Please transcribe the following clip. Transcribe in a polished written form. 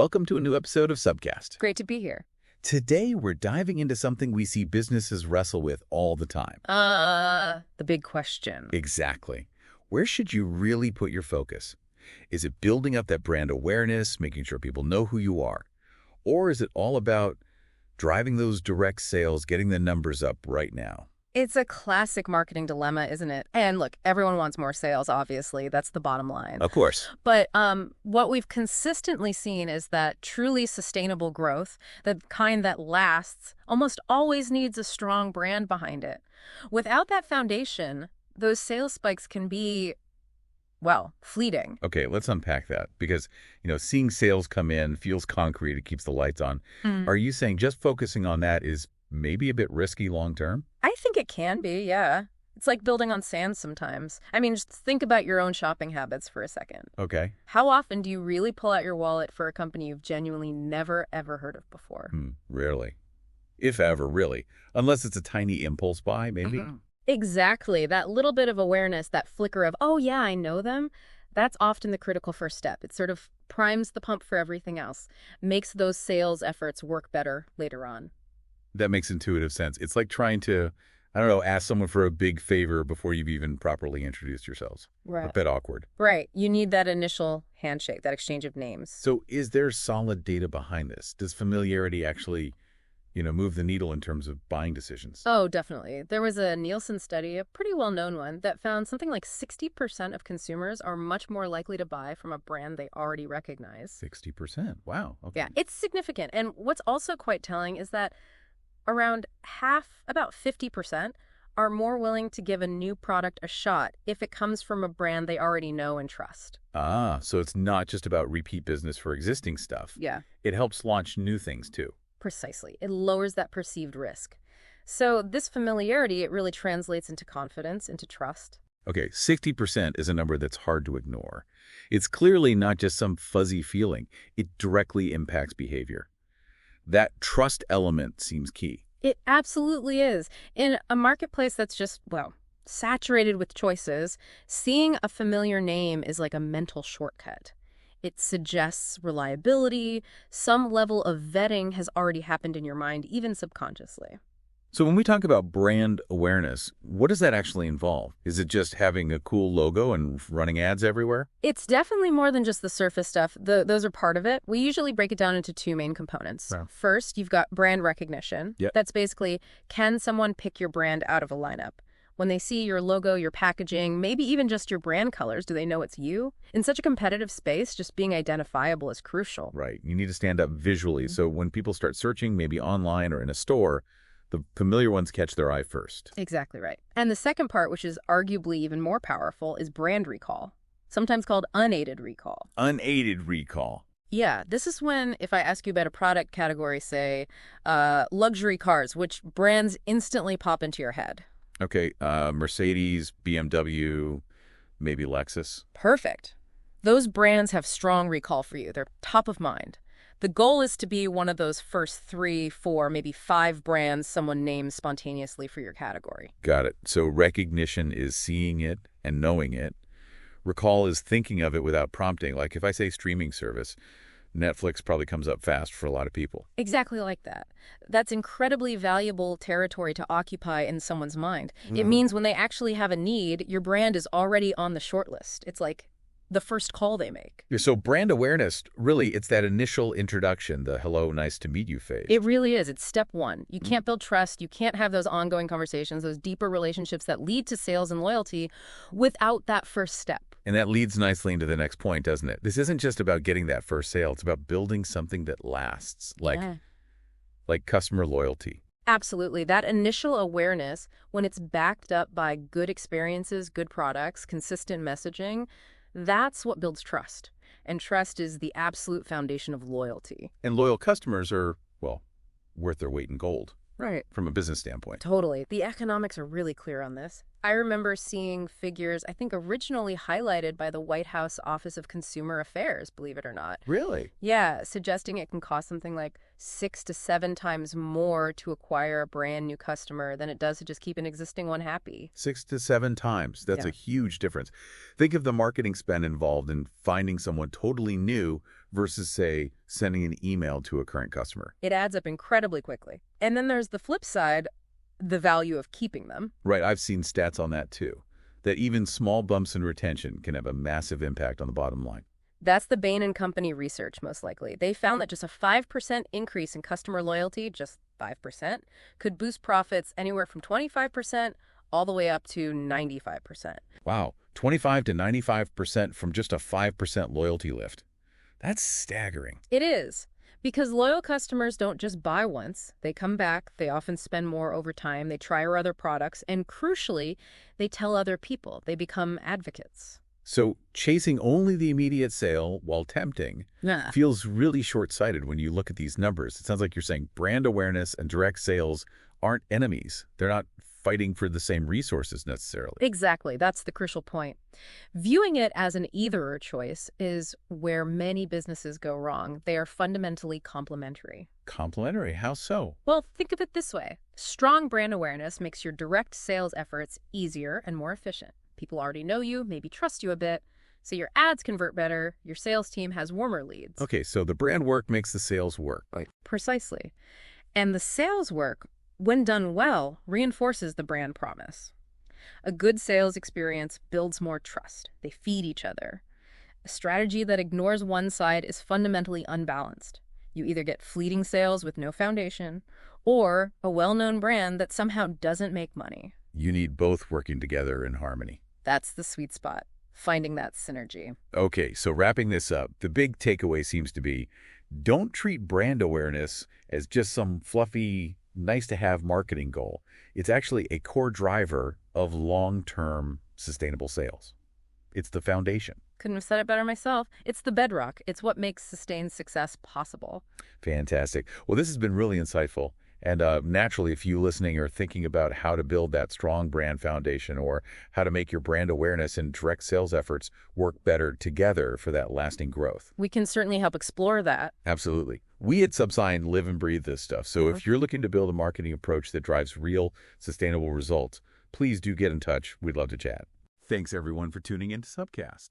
welcome to a new episode of Subcast. Great to be here. Today, we're diving into something we see businesses wrestle with all the time. The big question. Exactly. Where should you really put your focus? Is it building up that brand awareness, making sure people know who you are? Or is it all about driving those direct sales, getting the numbers up right now? It's a classic marketing dilemma, isn't it? And look, everyone wants more sales, obviously. That's the bottom line. Of course. But what we've consistently seen is that truly sustainable growth, the kind that lasts, almost always needs a strong brand behind it. Without that foundation, those sales spikes can be, well, fleeting. Okay, let's unpack that because, seeing sales come in feels concrete. It keeps the lights on. Are you saying just focusing on that is maybe a bit risky long term? I think it can be, yeah. It's like building on sand sometimes. I mean, just think about your own shopping habits for a second. Okay. How often do you really pull out your wallet for a company you've genuinely never, ever heard of before? Rarely. If ever, really. Unless it's a tiny impulse buy, maybe. Exactly. That little bit of awareness, that flicker of, oh yeah, I know them, that's often the critical first step. It sort of primes the pump for everything else, makes those sales efforts work better later on. That makes intuitive sense. It's like trying to, ask someone for a big favor before you've even properly introduced yourselves. Right. A bit awkward. Right. You need that initial handshake, that exchange of names. So is there solid data behind this? Does familiarity actually, move the needle in terms of buying decisions? Oh, definitely. There was a Nielsen study, a pretty well-known one, that found something like 60% of consumers are much more likely to buy from a brand they already recognize. 60%? Wow. Okay. Yeah, it's significant. And what's also quite telling is that around half, about 50%, are more willing to give a new product a shot if it comes from a brand they already know and trust. So it's not just about repeat business for existing stuff. Yeah. It helps launch new things too. Precisely. It lowers that perceived risk. So this familiarity, it really translates into confidence, into trust. Okay, 60% is a number that's hard to ignore. It's clearly not just some fuzzy feeling. It directly impacts behavior. That trust element seems key. It absolutely is. In a marketplace that's just, saturated with choices, seeing a familiar name is like a mental shortcut. It suggests reliability. Some level of vetting has already happened in your mind, even subconsciously. So when we talk about brand awareness, what does that actually involve? Is it just having a cool logo and running ads everywhere? It's definitely more than just the surface stuff. Those are part of it. We usually break it down into two main components. Wow. First, you've got brand recognition. Yep. That's basically, can someone pick your brand out of a lineup? When they see your logo, your packaging, maybe even just your brand colors, do they know it's you? In such a competitive space, just being identifiable is crucial. Right. You need to stand up visually. So when people start searching, maybe online or in a store, the familiar ones catch their eye first. Exactly right. And the second part, which is arguably even more powerful, is brand recall, sometimes called unaided recall. Unaided recall. Yeah, this is when, if I ask you about a product category, say, luxury cars, which brands instantly pop into your head? Okay, Mercedes, BMW, maybe Lexus. Perfect. Those brands have strong recall for you. They're top of mind. The goal is to be one of those first 3, 4, maybe 5 brands someone names spontaneously for your category. Got it. So recognition is seeing it and knowing it. Recall is thinking of it without prompting. Like if I say streaming service, Netflix probably comes up fast for a lot of people. Exactly like that. That's incredibly valuable territory to occupy in someone's mind. It means when they actually have a need, your brand is already on the short list. It's like the first call they make. So brand awareness, really, it's that initial introduction, the hello, nice to meet you phase. It really is. It's step one. You can't build trust. You can't have those ongoing conversations, those deeper relationships that lead to sales and loyalty without that first step. And that leads nicely into the next point, doesn't it? This isn't just about getting that first sale. It's about building something that lasts, like customer loyalty. Absolutely. That initial awareness, when it's backed up by good experiences, good products, consistent messaging, that's what builds trust. And trust is the absolute foundation of loyalty. And loyal customers are, worth their weight in gold. Right. From a business standpoint. Totally. The economics are really clear on this. I remember seeing figures, I think originally highlighted by the White House Office of Consumer Affairs, believe it or not. Really? Yeah, suggesting it can cost something like 6 to 7 times more to acquire a brand new customer than it does to just keep an existing one happy. 6 to 7 times. That's Yeah. a huge difference. Think of the marketing spend involved in finding someone totally new versus, say, sending an email to a current customer. It adds up incredibly quickly. And then there's the flip side, the value of keeping them. Right, I've seen stats on that too, that even small bumps in retention can have a massive impact on the bottom line. That's the Bain and Company research, most likely. They found that just a 5% increase in customer loyalty, just 5%, could boost profits anywhere from 25% all the way up to 95%. Wow, 25 to 95% from just a 5% loyalty lift. That's staggering. It is. Because loyal customers don't just buy once. They come back, they often spend more over time, they try our other products, and crucially, they tell other people. They become advocates. So chasing only the immediate sale, while tempting, Yeah. feels really short-sighted when you look at these numbers. It sounds like you're saying brand awareness and direct sales aren't enemies. They're not fighting for the same resources necessarily. Exactly. That's the crucial point. Viewing it as an either-or choice is where many businesses go wrong. They are fundamentally complementary. Complementary, how so? Well, think of it this way. Strong brand awareness makes your direct sales efforts easier and more efficient. People already know you, maybe trust you a bit, so your ads convert better, your sales team has warmer leads. Okay, so the brand work makes the sales work. Precisely. And the sales work, when done well, reinforces the brand promise. A good sales experience builds more trust. They feed each other. A strategy that ignores one side is fundamentally unbalanced. You either get fleeting sales with no foundation, or a well-known brand that somehow doesn't make money. You need both working together in harmony. That's the sweet spot, finding that synergy. Okay, so wrapping this up, the big takeaway seems to be, don't treat brand awareness as just some fluffy, nice-to-have marketing goal. It's actually a core driver of long-term sustainable sales. It's the foundation. Couldn't have said it better myself. It's the bedrock. It's what makes sustained success possible. Fantastic. Well, this has been really insightful. And naturally, if you listening are thinking about how to build that strong brand foundation or how to make your brand awareness and direct sales efforts work better together for that lasting growth. We can certainly help explore that. Absolutely. We at Subsign live and breathe this stuff. So if you're looking to build a marketing approach that drives real, sustainable results, please do get in touch. We'd love to chat. Thanks, everyone, for tuning in to Subcast.